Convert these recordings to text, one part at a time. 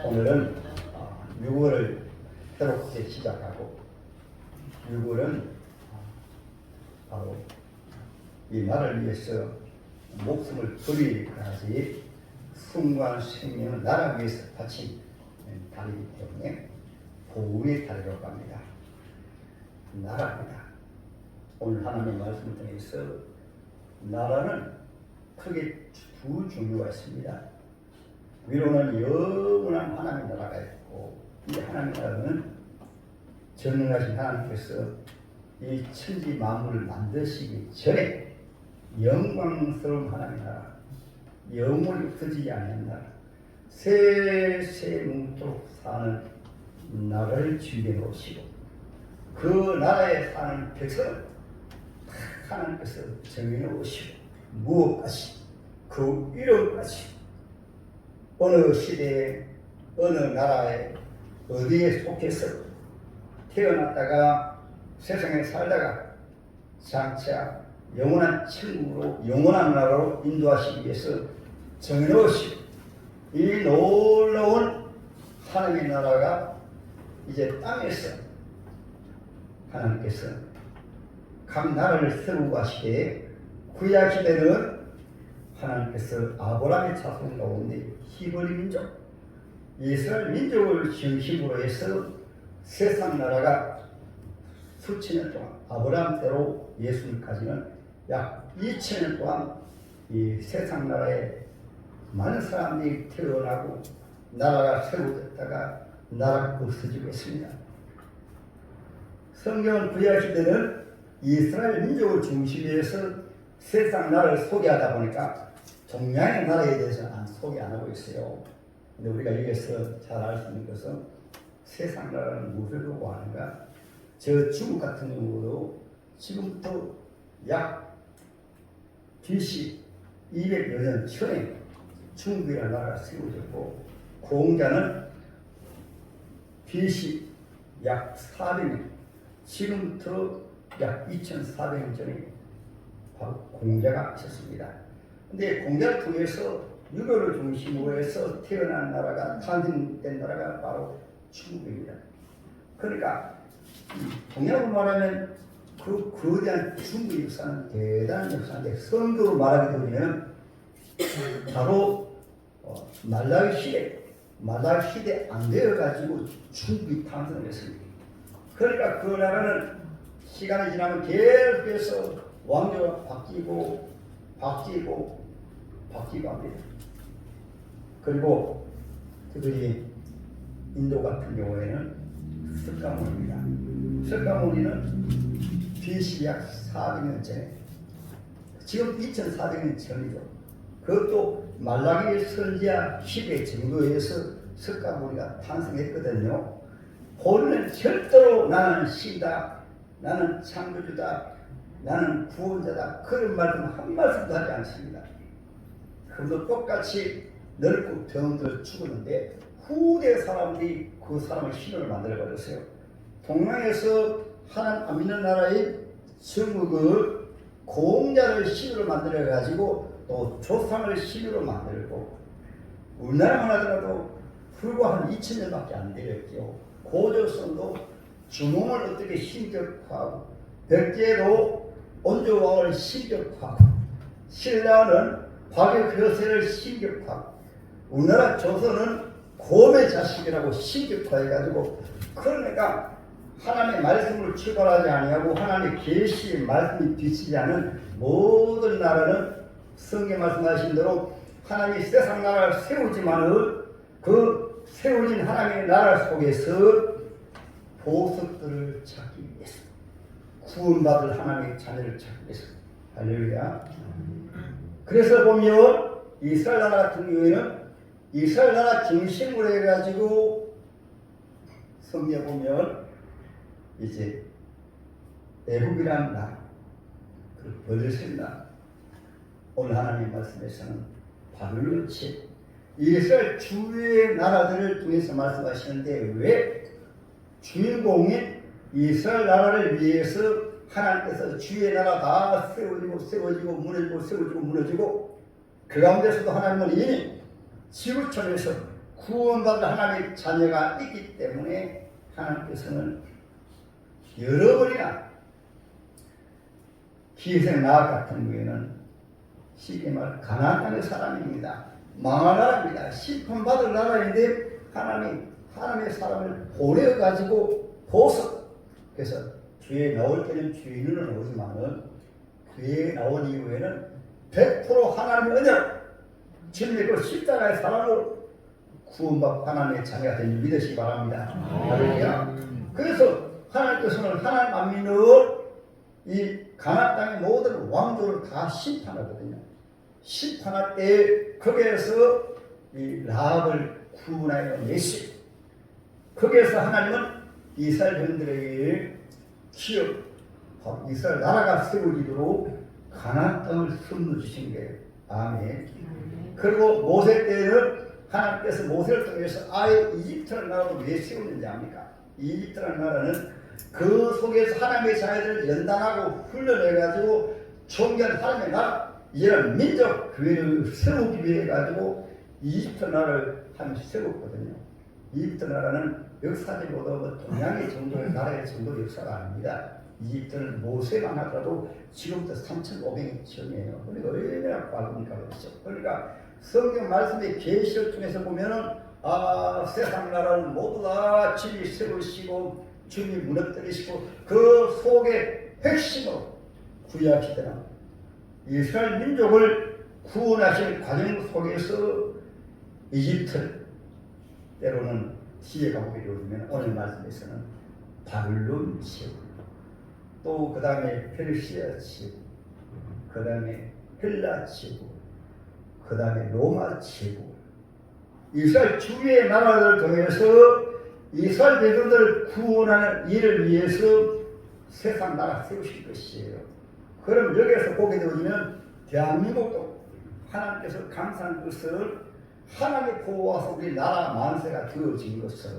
오늘은 6월을 새롭게 시작하고 6월은 바로 이 나라를 위해서 목숨을 버리기까지 숭고한 생명을 나라 위해서 바친 달이기 때문에 보훈의 달이라고 합니다. 나라입니다. 오늘 하나님의 말씀을 통해서 나라는 크게 두 종류가 있습니다. 위로는 영원한 하나님의 나라가 있고, 이 하나님의 나라는 전능하신 하나님께서 이 천지 만물을 만드시기 전에 영광스러운 하나님의 나라, 영원히 없어지지 않는 나라, 세세뭉토록 사는 나라를 준비해 놓으시고, 그 나라에 사는 백성을 하나님께서 정해 놓으시고, 무엇까지 그 이름까지 어느 시대에 어느 나라에 어디에 속해서 태어났다가 세상에 살다가 장차 영원한 천국으로 영원한 나라로 인도하시기 위해서 정해놓으시고, 이 놀라운 하나님의 나라가 이제 땅에서 하나님께서 각 나라를 세우고 가시되, 구약 시대는 하나님께서 아브라함의 자손 가운데 히브리 민족, 이스라엘 민족을 중심으로 해서 세상 나라가 수천 년 동안, 아브라함 때로 예수님까지는 약 2000년 동안 이 세상 나라에 많은 사람들이 태어나고 나라가 세워졌다가 나라가 없어지고 있습니다. 성경은 구약 시대는 이스라엘 민족을 중심으로 해서 세상 나라를 소개하다 보니까 동양의 나라에 대해서는 안 소개 안 하고 있어요. 근데 우리가 여기서 잘 알 수 있는 것은 세상 나라는 무엇을 보고 하는가? 저 중국 같은 경우도 지금부터 약 BC 200여 년 전에 중국이라는 나라가 세워졌고, 공자는 BC 약 400년, 지금부터 약 2400년 전에 바로 공자가 있었습니다. 근데 공자를 통해서 유교를 중심으로 해서 태어난 나라가, 탄생된 나라가 바로 중국입니다. 그러니까 동양으로 말하면 그 거대한 중국 역사는 대단한 역사인데, 성경으로 말하게 되면 바로 말라기 시대 안 되어가지고 중국이 탄생을 했습니다. 그러니까 그 나라는 시간이 지나면 계속해서 왕조가 바뀌고 합니다. 그리고 그들이 인도 같은 경우에는 석가모니입니다. 석가모니는 BC 약 400년 전에, 지금 2400년 전이죠. 그것도 말라기 선지자 시대 정도에서 석가모니가 탄생했거든요. 본인은 절대로 나는 신이다, 나는 창조주다, 나는 구원자다, 그런 말씀 한 말씀도 하지 않습니다. 그도 똑같이 넓고 병들 죽었는데 후대 사람들이 그 사람의 신으로 만들어버렸어요. 동양에서 하나님 안 믿는 나라의 중국을 공자를 신으로 만들어가지고 또 조상을 신으로 만들고, 우리나라만 하더라도 불과 한 2000년밖에 안 되었죠. 고조선도 주몽을 어떻게 신격화하고, 백제도 온조왕을 신격화하고, 신라는 박역효세를 신격화하고, 우리나라 조선은 곰의 자식이라고 신격화해가지고, 그러니까 하나님의 말씀을 출발하지 아니하고 하나님의 계시의 말씀이 비치지 않은 모든 나라는 성경 말씀하신 대로 하나님이 세상 나라를 세우지만은 그 세워진 하나님의 나라 속에서 보석들을 찾기 위해서, 구원받을 하나님의 자녀를 찾기 위해서. 할렐루야. 그래서 보면 이스라엘 나라 같은 경우에는 이스라엘 나라 중심으로 해가지고 성경에 보면 이제 애굽이라는 나라, 그 벌레신 나라, 오늘 하나님 말씀에서는 바벨론 치, 이스라엘 주위의 나라들을 통해서 말씀하시는데, 왜 주인공인 이스라엘 나라를 위해서 하나님께서 주위의 나라 다 세워지고 무너지고 그 가운데서도 하나님은 이미 지구촌에서 구원받은 하나님의 자녀가 있기 때문에 하나님께서는 여러 번이나 기생 나학 같은 경우에는 쉽게 말 가나안 땅의 사람입니다. 망할 나라입니다. 심판받을 나라인데 하나님의 사람을 보내가지고 보석. 그래서 교회에 나올 때는 주인은 오지만은 교회에 나온 이후에는 100% 하나님의 은혜로 주님의 그 십자가의 사랑으로 구원받고 하나님의 자녀가 된 줄 믿으시기 바랍니다. 할렐루야. 그래서 하나님께서는 하나님 안 믿는 이 가나안 땅의 모든 왕족을 다 심판하거든요. 심판할 때 거기에서 이 라합을 구원하여 내시 거기에서 하나님은 이스라엘 백성들에게 기업 이스라엘 나라가 세워지도록 가나안 땅을 선물 주신 거예요. 아멘. 그리고 모세 때는 하나님께서 모세를 통해서 아예 이집트라는 나라를 왜 세웠는지 압니까? 이집트라는 나라는 그 속에서 하나님의 자녀들을 연단하고 훈련해가지고 존귀한 하나님의 나라 이런 민족 교회를 세우기 위해 가지고 이집트 나라를 세웠거든요. 이집트 나라는 역사적으로 동양의 정도의 나라의 정도 역사가 아닙니다. 이집트는 모세만 하더라도 지금부터 3,500년 전이에요. 그러니까 얼마나 빠릅니까? 그렇죠. 그러니까 성경 말씀의 계시를 통해서 보면은 세상 나라는 모두 다 주님이 세우시고 주님이 무너뜨리시고 그 속에 핵심으로 구약 시대는 이스라엘 민족을 구원하실 과정 속에서 이집트 때로는 지혜가 보게 되면 오늘 말씀에서는 바빌론 지혜 또 그 다음에 페르시아 지혜 그 다음에 헬라 지혜 그 다음에 로마 지혜 이스라엘 주위의 나라들을 통해서 이스라엘 백성들을 구원하는 일을 위해서 세상 나라 세우실 것이에요. 그럼 여기에서 보게 되면 대한민국도 하나님께서 감사한 것을 하나님의 보호와서 우리 나라 만세가 되어진 것을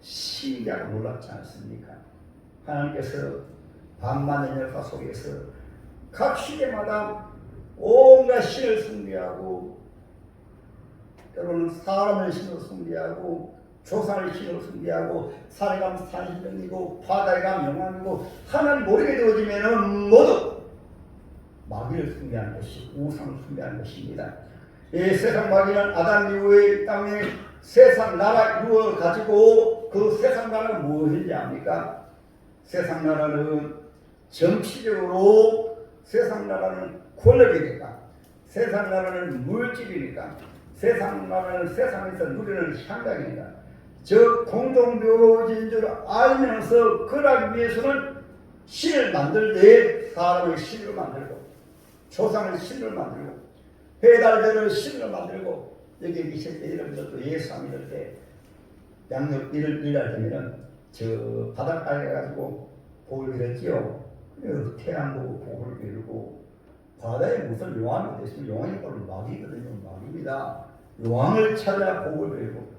신기하고 놀랍지 않습니까? 하나님께서 반만의 역사 속에서 각 시대마다 온갖 신을 숭배하고 때로는 사람을 신으로 숭배하고 조상을 신으로 숭배하고 산에 가면 산신령이고 바다에 가면 영왕이고 하나님 모르게 되어지면 모두 마귀를 숭배하는 것이 우상을 숭배하는 것입니다. 이 세상 마귀는 아담 이후에 땅에 세상 나라 이루어 가지고 그 세상 나라가 무엇인지 압니까? 세상 나라는 정치적으로 세상 나라는 권력이니까 세상 나라는 물질이니까 세상 나라는 세상에서 누리는 향락이니까 저 공동묘지인 줄 알면서 그러기 위해서는 신을 만들 때 사람을 신으로 만들고 조상을 신으로 만들고 해달대를 신으로 만들고 여기 계실 때 이런 것도 예수 안 믿을 때 양육 일할 때면은 저 바닷가에 가지고 복을 빌었지요. 태양 보고 복을 빌고 바다에 무슨 용왕이 됐으면 용왕이 바로 마귀거든요. 마귀입니다. 용왕을 찾아 복을 빌고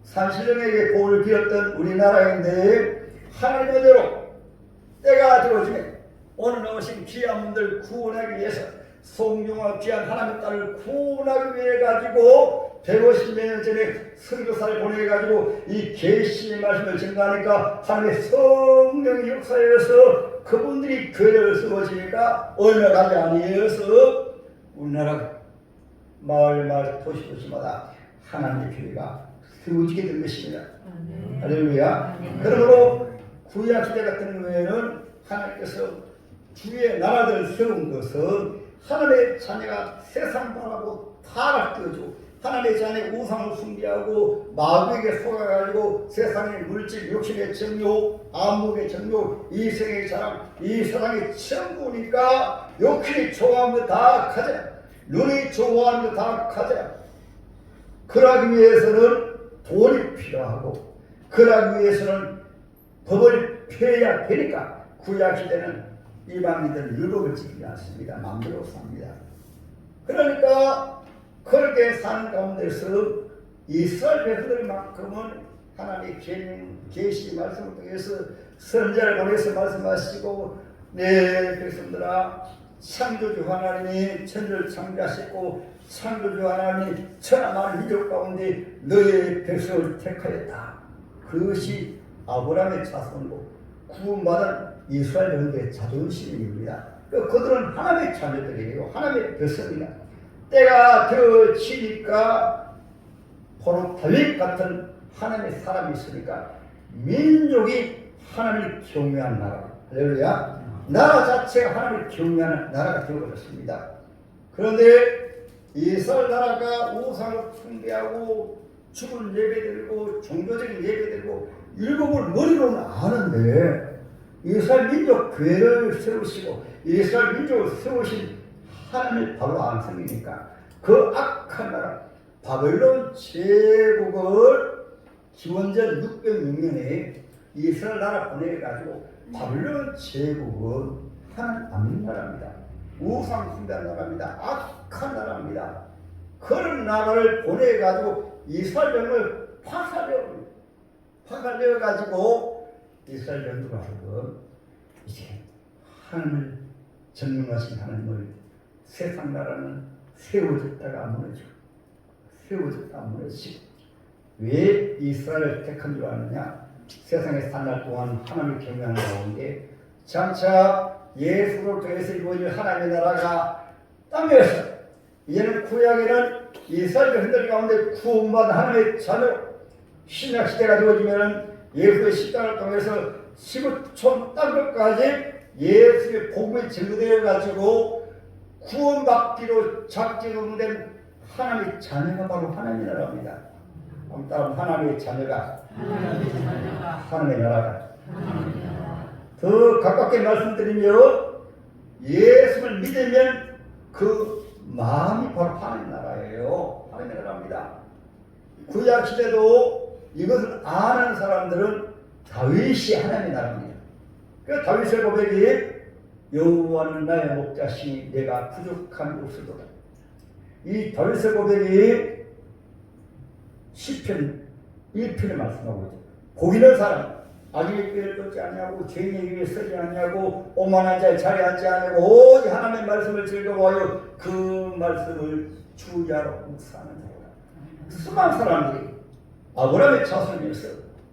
산신령에게 복을 빌었던 우리나라인데 하나님대로 때가 되어지면 오늘 나오신 귀한 분들 구원하기 위해서 송중화 귀한 하나님의 딸을 구원하기 위해 가지고 150몇 년 전에 선교사를 보내 가지고 이 계시의 말씀을 전가하니까 하나님의 성령의 역사에서 그분들이 교회를 세워지니까 얼마 가지 아니어서 우리나라 마을 도시마다 하나님의 교회가 세워지게 된 것입니다. 할렐루야. 그러므로 구약 시대 같은 경우에는 하나님께서 주의 나라들을 세운 것은 하나님의 자녀가 세상 바라고 타락되어지고 하나님의 자녀의 우상을 숭배하고 마귀에게 속아가지고 세상의 물질, 욕심의 정욕, 안목의 정욕, 이생의 자랑, 이 세상의 천국이니까 욕심이 좋아하는 거 다 가져 눈이 좋아하는 거 다 가져 그러기 위해서는 돈이 필요하고 그러기 위해서는 법을 펴야 되니까 구약시대는 이방인들은 율법을 지키지 않습니다. 마음대로 삽니다. 그러니까 그렇게 사는 가운데서 이스라엘 백성들만큼은 하나님의 계시 말씀을 통해서 선지자를 보내서 말씀하시고 내 백성들아 창조주 하나님이 천지를 창조하셨고 창조주 하나님이 천하 만한 민족 가운데 너의 백성을 택하였다. 그것이 아브라함의 자손이고 구원받은 이스라엘 영들의 자존심입니다. 그들은 하나님의 자녀들이에요. 하나님의 백성이다. 때가 되어지니까 바로 다윗 같은 하나님의 사람이 있으니까 민족이 하나님을 경외하는 나라. 할렐루야. 나라 자체가 하나님을 경외하는 나라가 되어버렸습니다. 그런데 이스라엘 나라가 우상을 숭배하고 죽은 예배드리고 종교적인 예배드리고 율법을 머리로는 아는데 이스라엘 민족 교회를 세우시고 이스라엘 민족을 세우신 하나님을 바로 안 섬기니까 그 악한 나라 바벨론 제국을 기원전 606년에 이스라엘 나라 보내가지고 바벨론 제국은 하나님 안 믿는 나라입니다. 우상 숭배하는 나라입니다. 악한 나라입니다. 그런 나라를 보내가지고 이스라엘 영을 파살되어가지고 이스라엘 영들과 하여금 이제 하나님을 전능하신 하나님을 세상 나라는 세워졌다가 무너지고 세워졌다가 무너지고 왜 이스라엘을 택한 줄 아느냐? 세상에 산 날 동안 하나님을 경외하는 가운데 장차 예수를 통해서 이루어질 하나님의 나라가 땅에서 이제는 구약에는 이스라엘 흔들 가운데 구원받은 하나님의 자녀 신약 시대가 되어지면 예수의 십자가를 통해서 지구촌 땅끝까지 예수의 복음이 증거되어 가지고 구원받기로 작정된 하나님의 자녀가 바로 하나님의 나라입니다. 따라서 하나님의 자녀가 하나님의 나라가 더 가깝게 말씀드리며 예수를 믿으면 그 마음이 바로 하나님의 나라예요. 하나님의 나라입니다. 구약 시대도 이것을 아는 사람들은 다윗이 하나님의 나라입니다. 그 다윗의 고백이 여호와는 나의 목자시니 내가 부족함이 없으도다. 이 다윗의 고백이 시편 1편에 말씀하고 있죠. 복 있는 사람 악인의 길을 쫓지 않냐고 죄인의 길에 서지 않냐고 오만한 자의 자리에 앉지 않냐고 오직 하나님의 말씀을 즐거워하여 그 말씀을 주야로 묵상하는 자라. 수많은 사람들이 아브라함의 자손이면서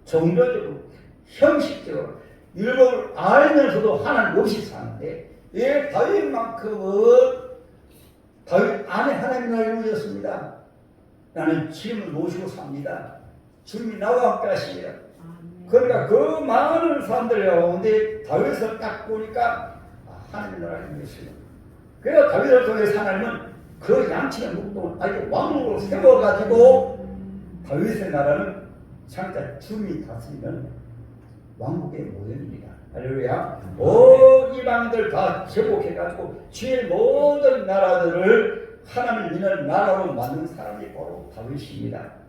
종교적으로 형식적으로 율법을 알면서도 하나님 없이 사는데 이 다윗만큼은 다윗 안에 하나님이 이루어졌습니다. 나는 주님을 모시고 삽니다. 주님이 나와 함께 하십니다. 그러니까 그 많은 사람들 가운데 다윗을 딱 보니까 하나님의 나라를 이루었어요. 그래서 다윗을 통해서 하나님은 그 양치는 묵동을 아예 왕으로 세워가지고 다윗의 나라는 장차 주님이 다스리는 왕국의 모델입니다. 할렐루야. 온 이방인들 다 제복해가지고 주의 모든 나라들을 하나님을 믿는 나라로 만든 사람이 바로 다윗입니다.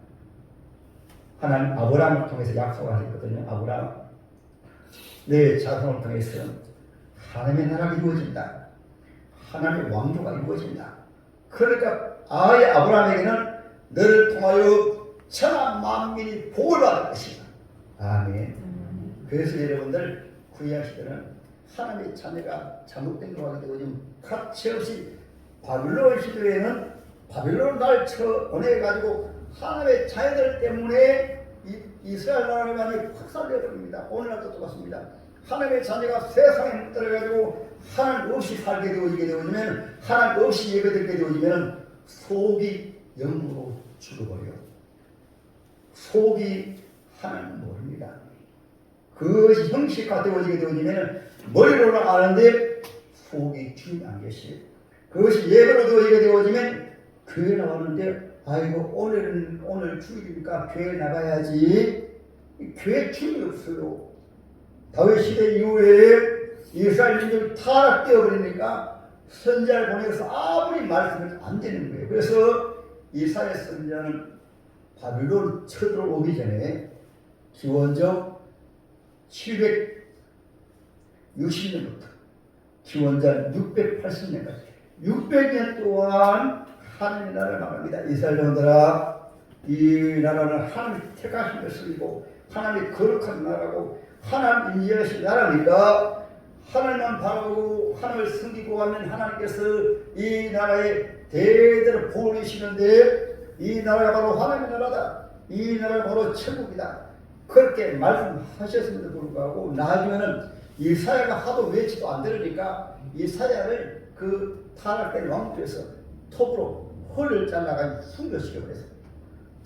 하나님 아브라함을 통해서 약속하셨거든요. 아브라함 내 자손을 통해서 하나님의 나라가 이루어진다. 하나님의 왕조가 이루어진다. 그러니까 아예 아브라함에게는 너를 통하여 천하 만민이 복을 받을 것이다. 아멘. 그래서 여러분들 구약 시대는 하나님의 자녀가 잘못된 거 하게 되고 지금 가치없이 바빌론 시대에는 바빌론 날 쳐보내가지고 하나님의 자녀들 때문에 이스라엘 나라가 많이 확산되어 버립니다. 오늘날도 똑같습니다. 하나님의 자녀가 세상에 묻들어가지고 하나님 없이 살게 되어지게 되어지면 하나님 없이 예배드리게 되어지면 속이 영으로 죽어버려요. 속이 하나님 모릅니다. 그것이 형식화 되어지게 되어지면 머리로는 아는데 속이 주님 안 계시요. 그것이 예배로 되어지게 되어지면 교회 나왔는데 아이고 오늘 주일이니까 교회 나가야지. 교회 주님이 없어요. 다윗 시대 이후에 이스라엘 민족이 타락되어 버리니까 선지자를 보내서 아무리 말씀을 안 되는 거예요. 그래서 이사야 선지자는 바빌론 쳐들어오기 전에 기원전 760년부터 기원전 680년까지 600년 동안 하나님의 나라를 말합니다. 이스라엘 종들아, 이 나라는 하나님이 택하신 것이고 하나님이 거룩한 나라고 하나님 인지하신 나라니까 하늘만 바라보고 하늘을 섬기고 가면 하나님께서 이 나라에 대대로 복을 주시는데 이 나라가 바로 하나님의 나라다. 이 나라가 바로 천국이다. 그렇게 말씀하셨음에도 불구하고 나중에는 이사야가 하도 외치도 안 들으니까 이사야를 그 타락된 왕조에서 톱으로 홀을 잘라가지고 숨겨시켜버렸어요.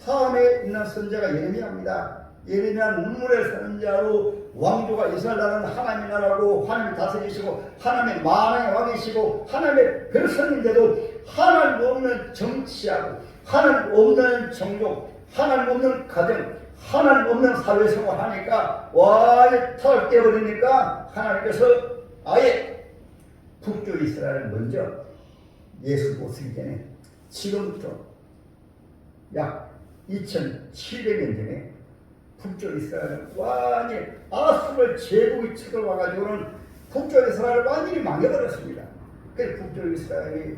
다음에 있는 선자가 예레미야입니다. 예레미야 눈물의 선자로 왕조가 이스라엘 나라는 하나님의 나라고 하나님이 다스리시고 하나님의 만왕의 왕이시고 하나님의 백성인데도 하나님 없는 정치하고 하나님 없는 종족, 하나님 없는 가정, 하나님 없는 사회생활 하니까 완전히 타락되어버리니까 하나님께서 아예 북쪽 이스라엘을 먼저 예수 오시기 전에 지금부터 약 2700년 전에 북쪽 이스라엘은 완전히 아수르 제국이 쳐들어와가지고는 북쪽 이스라엘을 완전히 망해버렸습니다. 그래서 북쪽 이스라엘이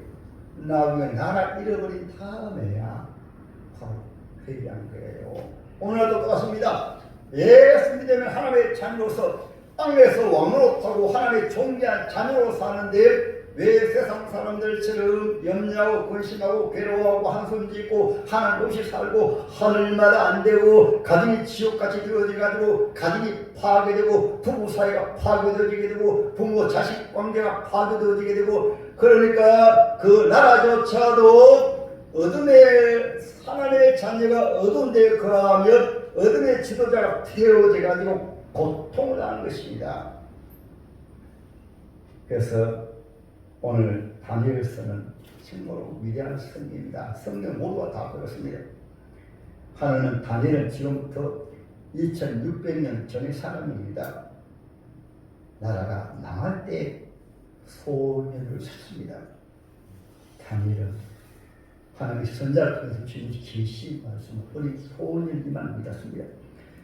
나중에 나라 잃어버린 다음에야 바로 회개한 거예요. 오늘도 똑같습니다. 예수 믿으면 하나님의 자녀로서 땅에서 왕으로 타고 하나님의 존귀한 자녀로 사는데 왜 세상 사람들처럼 염려하고 근심하고 괴로워하고 한숨 짓고 하나님 없이 살고 하늘마다 안 되고 가정이 지옥같이 되어져가지고 가정이 파괴되고 부부 사이가 파괴되어지게 되고 부모 자식 관계가 파괴되어지게 되고 그러니까 그 나라조차도 어둠의 하나님의 자녀가 어두운 데에 거하면 어둠의 지도자가 태워져가지고 고통을 하는 것입니다. 그래서 오늘 다니엘서는 정말로 위대한 성경입니다. 성경 모두가 다 그렇습니다. 하나님은 다니엘은 지금부터 2600년 전의 사람입니다. 나라가 망할 때 소년을 찾습니다. 다니엘은 하나님의 선자를 통해서 주신 계시 말씀을 어린 소년이만 믿었습니다.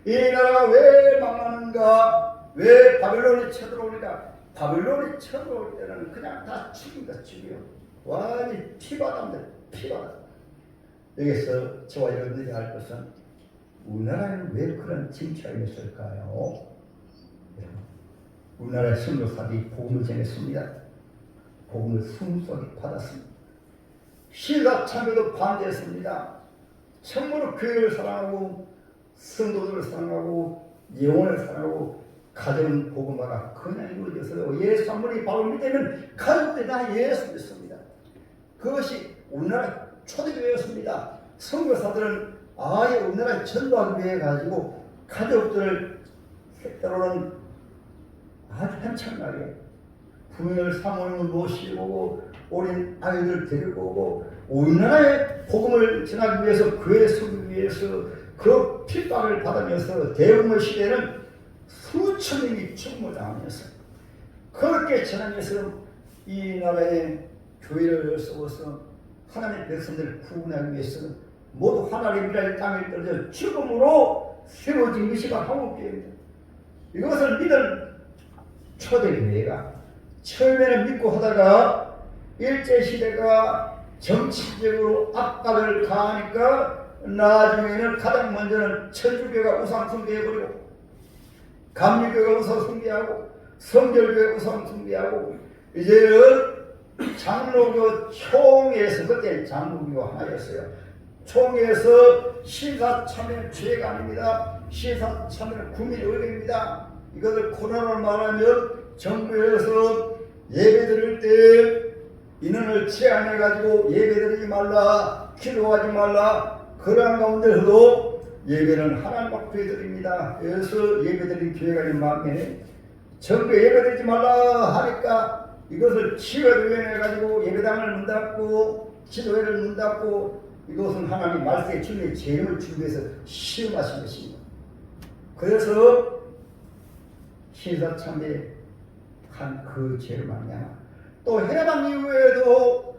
이 나라가 왜 망하는가? 왜 바벨론이 쳐들어오는가? 바벨론이 쳐들어올 때는 그냥 다 죽인다 죽여. 완전히 피바다인데 피바다. 여기서 저와 여러분들이 알 것은 우리나라에는 왜 그런 징치가 있었을까요? 우리나라의 선교사들이 복음을 전했습니다. 복음을 숨속에 받았습니다. 신라 참여도 반대했습니다. 참으로 교회를 사랑하고 성도들을 사랑하고 영혼을 사랑하고 가정 복음화가 그냥 이루어져서요. 예수 한 분이 바로 믿으면 가족들이 다 예수 믿습니다. 그것이 우리나라 초대교회였습니다. 선교사들은 아예 우리나라에 전도하기 위해 가지고 가족들을 때로는 아주 한참나게 부인을 사모님을 모시고 어린 아이들 데리고 오고 우리나라의 복음을 전하기 위해서 교회 세우기 위해서 그 핍박을 받으면서 대응의 시대는 수천 명이 죽음을 당하면서 그렇게 전하면서 이 나라의 교회를 세워서 하나님의 백성들을 구원하기 위해서 모두 하나님이라는 땅에 떨어져 죽음으로 세워진 것이가 한국교회입니다. 이것을 믿은 초대교회가 처음에는 믿고 하다가 일제시대가 정치적으로 압박을 가하니까 나중에는 가장 먼저는 천주교가 우상 숭배해버리고 감리교가 우상 숭배하고 성결교가 우상 숭배하고 이제는 장로교 총회에서 그때 장로교가 하나였어요. 총회에서 신사참여 죄가 아닙니다. 신사참여는 국민의회입니다. 이것을 코로나로 말하면 정부에서 예배 드릴 때 인원을 제한해가지고 예배 드리지 말라, 기도하지 말라, 그러한 가운데서도 예배는 하나님 앞에 드립니다. 그래서 예배 드리는 교회가 있는 마음에 정부에 예배 드리지 말라 하니까 이것을 치유해가지고 예배당을 문 닫고 기도회를 문 닫고 이것은 하나님 말씀의 주님의 재림을 주기 위해서 시험하신 것입니다. 그래서 신사참배 한 그 죄를 말미암아 또 해방 이후에도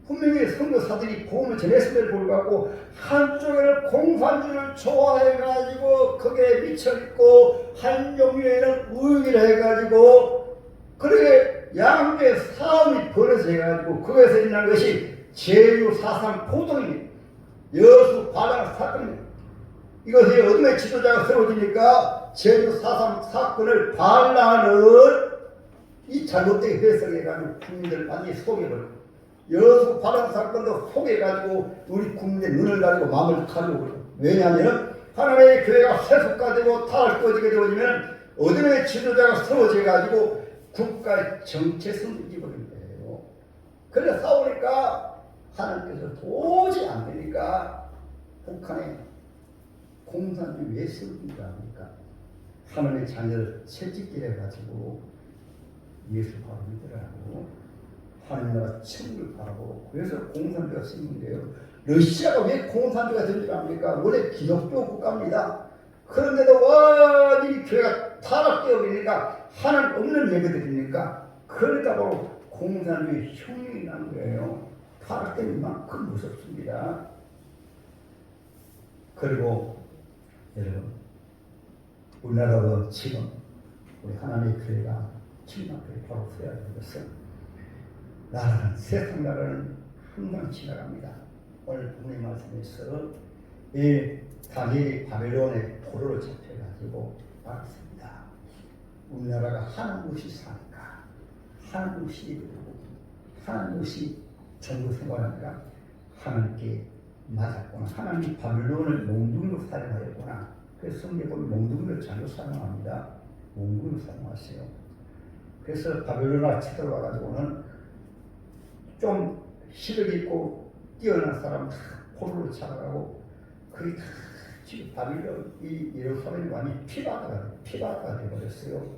분명히 선교사들이 복음을 전했음에도 불구하고 한쪽에는 공산주의를 좋아해가지고 거기에 미쳐있고 한종교에는 우익을 해가지고 그렇게 양쪽의 싸움이 벌어져가지고 거기에서 일어난 것이 제유사상 포동입니다. 여수 과장 사건입니다. 이것이 어둠의 지도자가 세워지니까 제주사상 사건을 반란을 이 잘못되게 해석해가지고 국민들 많이 속여버리고 여수 발언 사건도 속여가지고 우리 국민의 눈을 가리고 마음을 가리고 왜냐하면 하나님의 교회가 세속화 되고 타락해지게 되어지면 어둠의 지도자가 세워져가지고 국가의 정체성을 잊어버린 거예요. 그래서 싸우니까 하나님께서 도저히 안 되니까 북한에 공산주의 왜 세우는가 합니까? 하나님의 자녀를 채찍질해가지고 예수 바로 믿으라고 하나님 나라 천국을 바라보고 그래서 공산주의가 생긴데요. 러시아가 왜 공산주의가 된 줄 압니까? 원래 기독교 국가입니다. 그런데도 완전히 교회가 타락되어 버리니까 하나님 없는 예배드리니까 그러다 바로 공산주의 혁명이 난 거예요. 타락된 만큼 무섭습니다. 그리고 여러분 우리나라도 지금 우리 하나님의 교회가 침략을 바로 서야 되는 것은 나라는 세상 나라는 항상 지나갑니다. 오늘 본의 말씀에서 이 다니엘이 바벨론의 포로로 잡혀가지고 말했습니다. 우리나라가 하는 것이 사니까 하는 것이 하는 것이 전부 생활하니까 하나님께 맞았구나. 하나님이 바벨론을 몽둥이로 사용하였구나. 그래서 성경에 보면 몽둥이를 잘못 사용합니다. 몽둥이로 사용하세요. 그래서 바벨론을 쳐들어와가지고는 좀 실력 있고 뛰어난 사람 다 포로로 잡아가고 그게 다 지금 바벨론 이 예루살렘이 완전히 피바다가 되어버렸어요.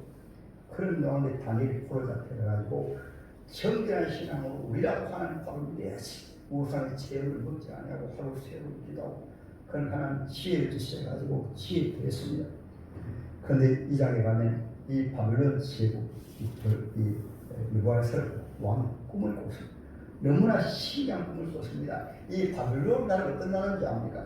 그런 동안에 다니엘이 포로 잡혀가지고 정결한 신앙으로 우리라도 하나님 밥을 믿어야지. 우상의 재물을 먹지 않냐고 하루 세월을 기도하고 그런 하나님 지혜를 주셔가지고 지혜 되었습니다. 그런데 이 장에 가면 이 바벨론 제국 이 느부갓네살 왕 꿈을 꿨습니다. 너무나 신기한 꿈을 꿨습니다. 이 바벨론 나라가 어떤 나라인지 압니까?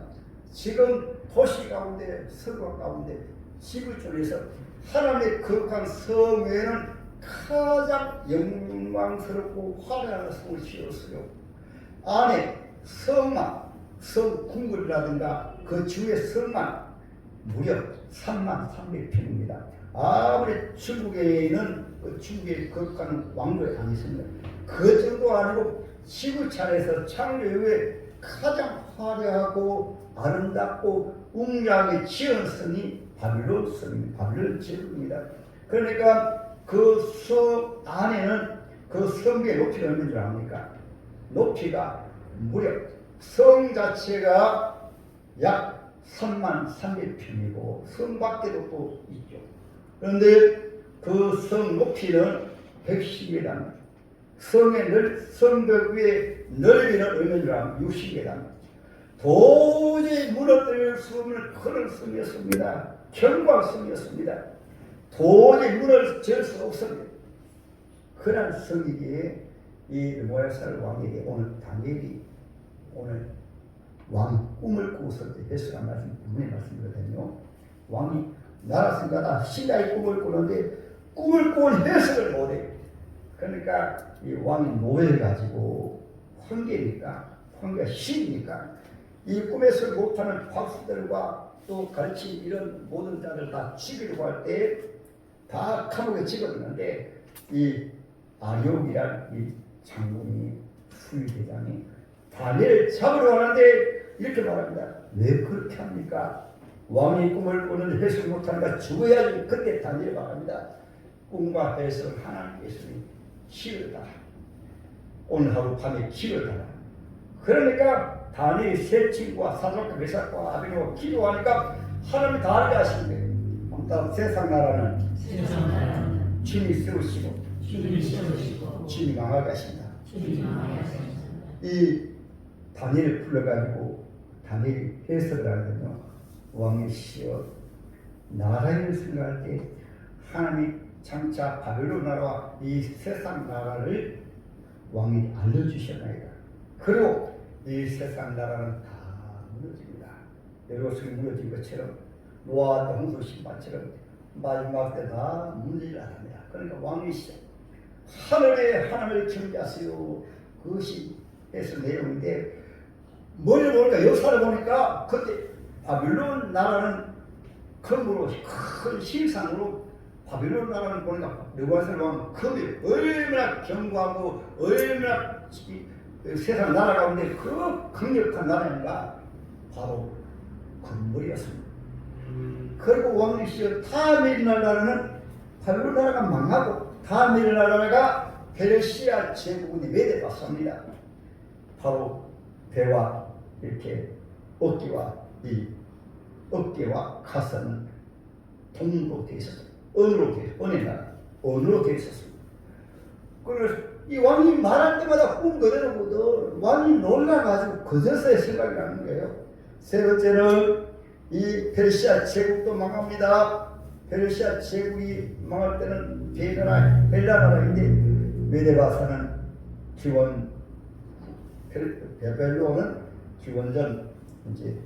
지금 도시 가운데 서거 가운데 집을 쪼개서 하나님의 거룩한 성 외에는 가장 영광스럽고 화려한 성을 지었어요. 안에 성만, 성 궁궐이라든가 그 주위의 성만 무려 33,300평입니다. 아무리 중국에 있는 중국의 거룩한 왕조에 다니십니다. 그 정도 아니고 지구 차례에서 창조 이후에 가장 화려하고 아름답고 웅장하게 지은 성이 바빌론 성입니다. 바빌론 제국입니다. 그러니까 그 성 안에는 그 성의 높이가 얼마인 줄 압니까? 높이가 무려 성 자체가 약 33,300평이고 성 밖에도 또 있죠. 그런데 그 성 높이는 110m, 성의 성벽 위에 넓이는 얼마인 줄 압니까? 60m. 도저히 무너뜨릴 수 없는 그런 성이었습니다. 경광성이었습니다. 도저히 무너질 수 없습니다. 그런 성이기에 이 느부갓네살 왕에게 오늘 다니엘이 오늘 왕이 꿈을 꾸었을 때 해석한 말씀 분명히 말씀드렸거든요. 왕이 나라 생각하다 신라의 꿈을 꾸는데 꿈을 꾼 해석을 못해요. 그러니까 이 왕이 노예가지고 황제니까 황제가 신이니까 이 꿈에서 못하는 박수들과 또 가르친 이런 모든 자들 다 죽이려고 할 때 다 감옥에 집어넣는데 이 아리옥이란 이 장군이 수의대장이 다니엘을 잡으러 가는데 이렇게 말합니다. 왜 그렇게 합니까? 왕이 꿈을 꾸는 해석 못하니까 죽어야지. 그때 다니엘 말합니다. 꿈과 해석을 하나님께서 기회를 달라. 오늘 하루 밤에 기회를 달라. 그러니까 다니엘이 세 친구와 사드락과 메삭과 아벤노가 기도하니까 하나님이 다 알게 하시는 거예요. 다음 세상 나라는 주님이 세우시고 주님이 망하게 하신다. 이 다니엘을 불러가지고 다니엘이 해석을 하거든요. 왕이시여 나라를 생각할 때 하나님이 장차 바벨론 나라와 이 세상 나라를 왕이 알려주셨나이다. 그리고 이 세상 나라는 다 무너집니다. 예루살렘이 무너진 것처럼 노아와 홍수 신발처럼 마지막 때 다 무너지리라 합니다. 그러니까 왕이시여 하늘에 하나님을 경배하세요. 그것이 해서 내용인데 뭘 보니까 역사를 보니까 그때 바빌론 나라는 건물로 큰 신상으로 바빌론 나라를 보니까 느부갓네살 왕 그 얼마나 견고하고 얼마나 세상 나라 가운데 그 강력한 나라인가 바로 건물이었습니다. 그리고 왕리시여 다메리나 나라는 바빌론 나라가 망하고 다메리나 나라가 페르시아 제국이 매대받습니다. 바로 배와 이렇게 어깨와 가슴은 동으로 되어 있었습니다. 언으로 되어 있었습니다. 그래서 이 왕이 말할 때마다 꿈 그대로거든. 왕이 놀라가지고 그제서야 생각이 나는 거예요. 세 번째는 이 페르시아 제국도 망합니다. 페르시아 제국이 망할 때는 벨라나라인데 메데바사는 베벨론은 기원전 이제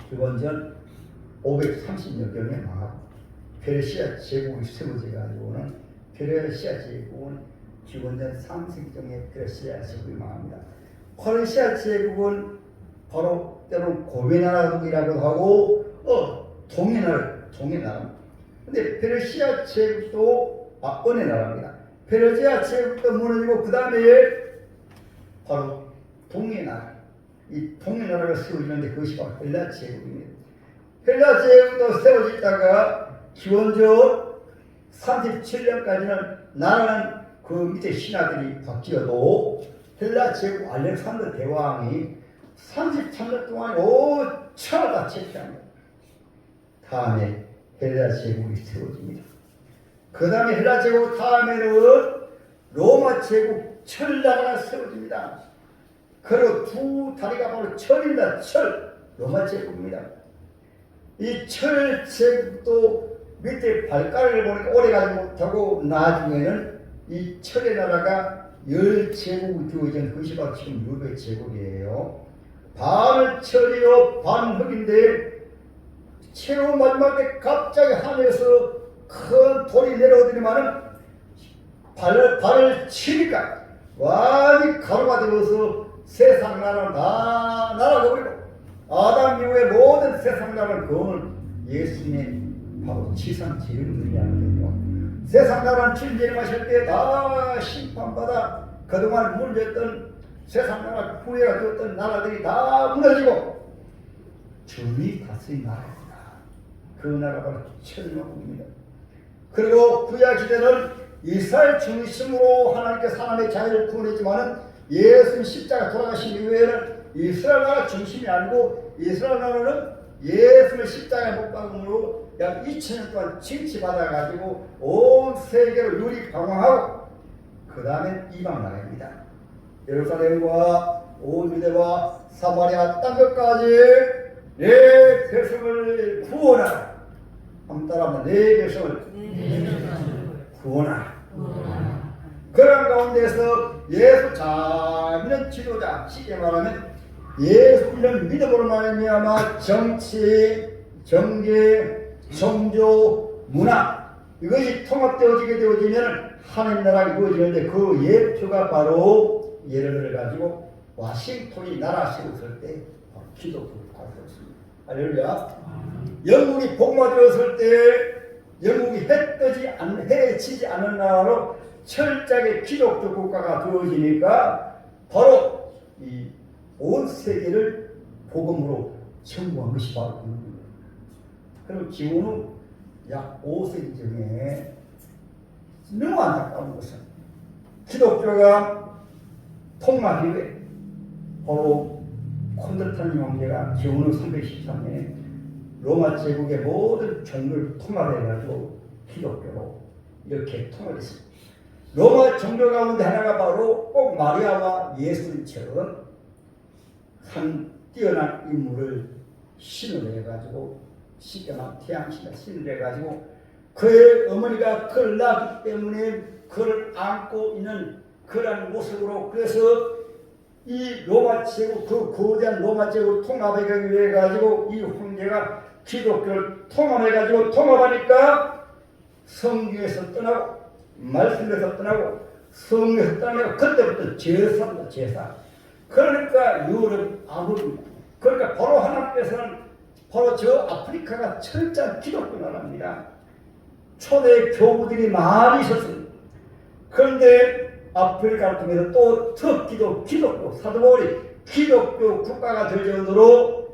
기원전 530여경에 망하고 페르시아 제국이 세워져 가지고는 페르시아 제국은 기원전 3세기경에 페르시아 제국이 망합니다. 페르시아 제국은 바로 때로는 고매나라국이라고 하고 동해나라. 근데 페르시아 제국도 은혜나라입니다. 페르시아 제국도 무너지고 그 다음에 바로 동해나라. 이 동해나라가 세워지는데 그것이 바로 헬라 제국입니다. 헬라 제국도 세워지다가 기원전 37년까지는 나라는 그 밑에 신하들이 바뀌어도 헬라 제국 알렉산더 대왕이 33년 동안 5천을 다 채취합니다. 다음에 헬라 제국이 세워집니다. 그 다음에 헬라 제국 다음에는 로마 제국 철나라가 세워집니다. 그리고 두 다리가 바로 철입니다. 로마 제국입니다. 이 철 제국도 밑에 발가락을 보니까 오래가지 못하고 나중에는 이 철의 나라가 10제국이 주어진 그것이 바로 지금 유배 제국이에요. 반 철이요 반 흙인데 최후 마지막에 갑자기 하늘에서 큰 돌이 내려오더니만은 발을 치니까 완전히 가루가 되어서 세상 나라는 다 날아가버리고 아담 이후에 모든 세상 나라는 그건 예수님의 바로 지상재림이라는 거예요. 세상 나라는 진재림하실 때 다 심판받아 그동안 물렸던 세상 나라 후회가 되었던 나라들이 다 무너지고 주님이 다스린 나라입니다. 그 나라가 천년국입니다. 그리고 구약 시대는 이스라엘 중심으로 하나님께 사람의 자유를 구원했지만은 예수님 십자가 돌아가신 이후에는 이스라엘 나라 중심이 아니고 이스라엘 나라는 예수님의 십자가에 못 박음으로 약 2000년 동안 징치받아가지고 온 세계로 유리방황하고 그 다음에 이방 나라입니다. 예루살렘과 온 유대와 사마리아 땅끝까지 내 백성을 구원하라. 한번 따라합니다. 내 백성을 구원하라. 그런 가운데서 예수 잘 믿는 지도자, 쉽게 말하면 예수 믿는 믿음으로 말미암아 정치, 정계, 종교, 문화 이것이 통합되어지게 되어지면 하나님 나라가 이루어지는데 그 예표가 바로 예를 들어 가지고 와싱턴이 나라 세웠을 때 바로 기독교가 되었습니다. 할렐루야. 영국이 복마되었을 때 영국이 해에 치지 않는 나라로 철저하게 기독교 국가가 되어지니까 바로 이 온 세계를 복음으로 청구한 것이 바로 영국입니다. 그리고 기원후 약 5세기 전에 너무 안타까운 것은 기독교가 통합 이후에 바로 콘스탄틴 왕제가 기원후 313년에 로마 제국의 모든 종교를 통합해가지고 기독교로 이렇게 통합했습니다. 로마 종교 가운데 하나가 바로 꼭 마리아와 예수님처럼 한 뛰어난 인물을 신을 해가지고 시겨나 태양신을 신을 해가지고 그의 어머니가 그를 낳았기 때문에 그를 안고 있는 그러한 모습으로 그래서 이 로마 제국 그 거대한 로마 제국 통합하기 위해 가지고 이 황제가 기독교를 통합하니까 성경에서 떠나고 말씀에서 떠나고 성경에서 떠나고 그때부터 제사 그러니까 유럽 아무리 그러니까 바로 하나님께서는 바로 저 아프리카가 철저한 기독교 나라입니다. 초대 교부들이 많이 있었습니다. 그런데 아프리카를 통해서 또 터키도 기독교, 사도 바울이 기독교 국가가 될 정도로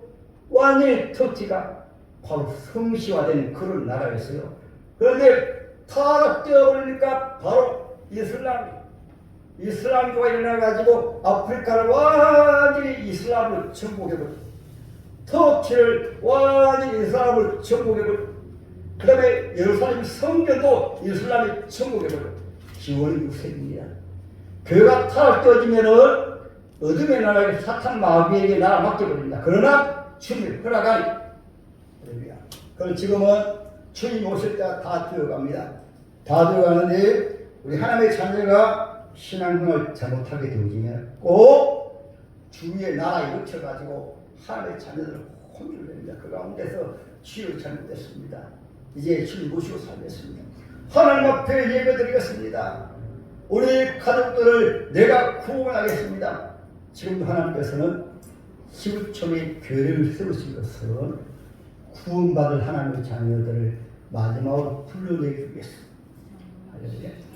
완전히 터키가 바로 성시화된 그런 나라였어요. 그런데 타락되어 버리니까 바로 이슬람교가 일어나가지고 아프리카를 완전히 이슬람으로 정복해버렸어요. 터키를 완전히 이슬람으로 정복해버렸어요. 그 다음에 예루살렘 성전도 이슬람이 정복해버렸어요. 기원이 6세기입니다. 교회가 타락되어지면은 어둠의 나라에 사탄 마귀에게 나라 맡겨버립니다. 그러나 주님이 허락하니. 그럼 지금은 주님 오실 때가 다 되어갑니다. 다 되어가는데 우리 하나님의 자녀가 신앙생활을 잘못하게 되어지면 꼭 주위의 나라에 묻혀가지고 하나님의 자녀들을 혼쭐을 냅니다. 그 가운데서 치유를 잘못했습니다. 이제 주님 모시고 살겠습니다. 하나님 앞에 예배드리겠습니다. 우리 가족들을 내가 구원하겠습니다. 지금도 하나님께서는 시부총의 교회를 세우신 것은 구원받을 하나님의 자녀들을 마지막으로 불러내기 위해서. 할렐루야.